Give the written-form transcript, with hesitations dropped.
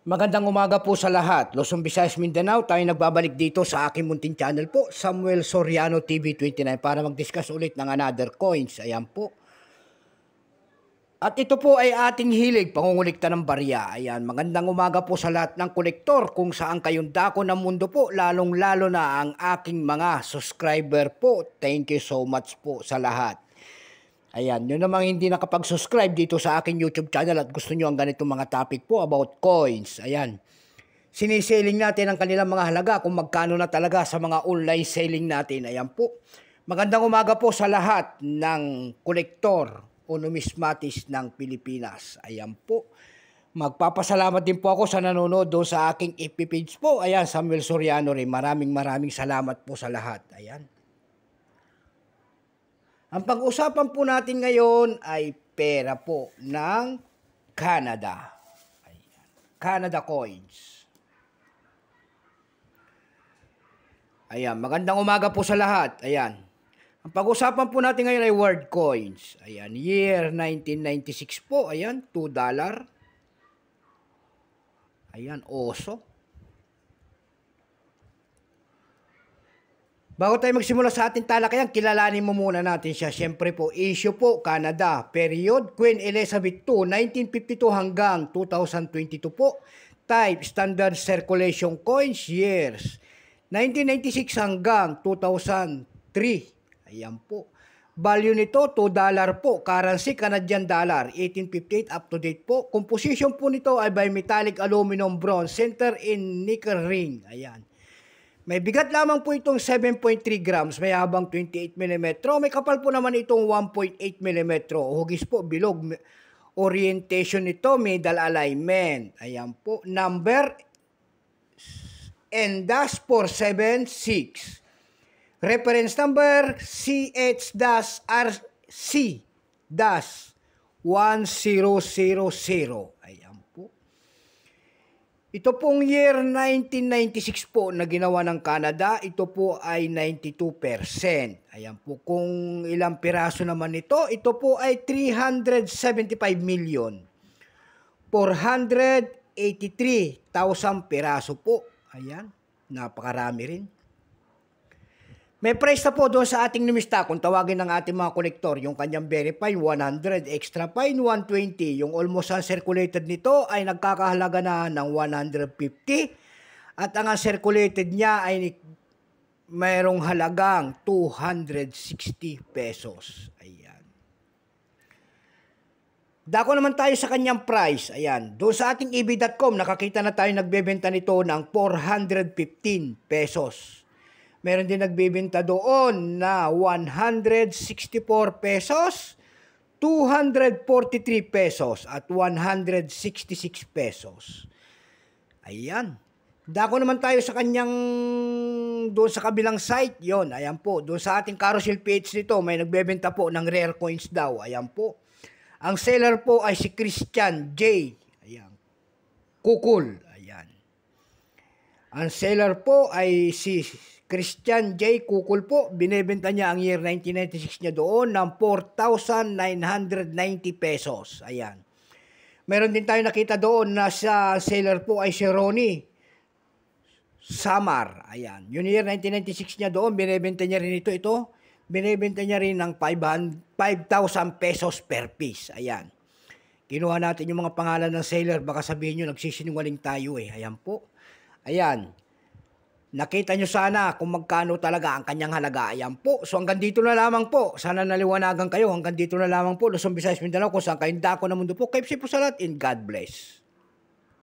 Magandang umaga po sa lahat. Luzon, Visayas, Mindanao, tayo nagbabalik dito sa aking munting channel po, Samuel Soriano TV 29 para mag-discuss ulit ng another coins. Ayan po. At ito po ay ating hilig, pangungulikta ng barya. Ayan, magandang umaga po sa lahat ng kolektor kung saan kayong dako ng mundo po, lalong-lalo na ang aking mga subscriber po. Thank you so much po sa lahat. Ayan, yun namang hindi nakapag-subscribe dito sa aking YouTube channel at gusto nyo ang ganitong mga topic po about coins. Ayan, siniselling natin ang kanilang mga halaga kung magkano na talaga sa mga online selling natin. Ayan po. Magandang umaga po sa lahat ng kolektor o numismatis ng Pilipinas. Ayan po. Magpapasalamat din po ako sa nanonood doon sa aking FB page po. Ayan, Samuel Soriano rin. Maraming salamat po sa lahat. Ayan. Ang pag-usapan po natin ngayon ay pera po ng Canada. Ayan. Canada coins. Ayan, magandang umaga po sa lahat. Ayan. Ang pag-usapan po natin ngayon ay world coins. Ayan, year 1996 po. Ayan, $2. Ayan, oso. Bago tayo magsimula sa ating talakayan, kilalanin mo muna natin siya. Siyempre po, issue po, Canada. Period, Queen Elizabeth II, 1952 hanggang 2022 po. Type, Standard Circulation Coins, years, 1996 hanggang 2003. Ayan po. Value nito, $2 po. Currency, Canadian dollar, 1858, up to date po. Composition po nito ay by metallic aluminum bronze, center in nickel ring. Ayan. May bigat lamang po itong 7.3 grams, may habang 28 mm. May kapal po naman itong 1.8 mm. Hugis po, bilog. Orientation nito, middle alignment. Ayan po. Number N-476. Reference number CH-RC-1000. Ayan. Ito pong year 1996 po na ginawa ng Canada, ito po ay 92%. Ayan po, kung ilang piraso naman ito po ay 375 million. 483,000 piraso po. Ayan, napakarami rin. May price na po doon sa ating numista kung tawagin ng ating mga kolektor. Yung kanyang very fine, 100. Extra fine, 120. Yung almost uncirculated nito ay nagkakahalaga na ng 150. At ang uncirculated niya ay mayroong halagang 260 pesos. Ayan. Dako naman tayo sa kanyang price. Ayan. Doon sa ating eb.com, nakakita na tayo nagbebenta nito ng 415 pesos. Meron din nagbebenta doon na 164 pesos, 243 pesos, at 166 pesos. Ayan. Dako naman tayo sa kanyang doon sa kabilang site. Yon, ayan po. Doon sa ating carousel page nito, may nagbebenta po ng rare coins daw. Ayan po. Ang seller po ay si Christian J. Ayan. Kukul. Ayan. Ang seller po ay si Christian J. Kukul po. Binebenta niya ang year 1996 niya doon ng 4,990 pesos. Ayan. Meron din tayo nakita doon na sa seller po ay si Ronnie Samar. Ayan. Yung year 1996 niya doon, binebenta niya rin ito. Binebenta niya rin ng 5,000 pesos per piece. Ayan. Kinuha natin yung mga pangalan ng seller. Baka sabihin nyo, nagsisinungaling tayo eh. Ayan po. Ayan. Nakita nyo sana kung magkano talaga ang kanyang halaga. Ayan po. So hanggang dito na lamang po. Sana naliwanagan kayo. Hanggang dito na lamang po. Luzon, Visayas, Mindanao. Kung saan kayong dako na mundo po. Keep safe po sa lahat and God bless.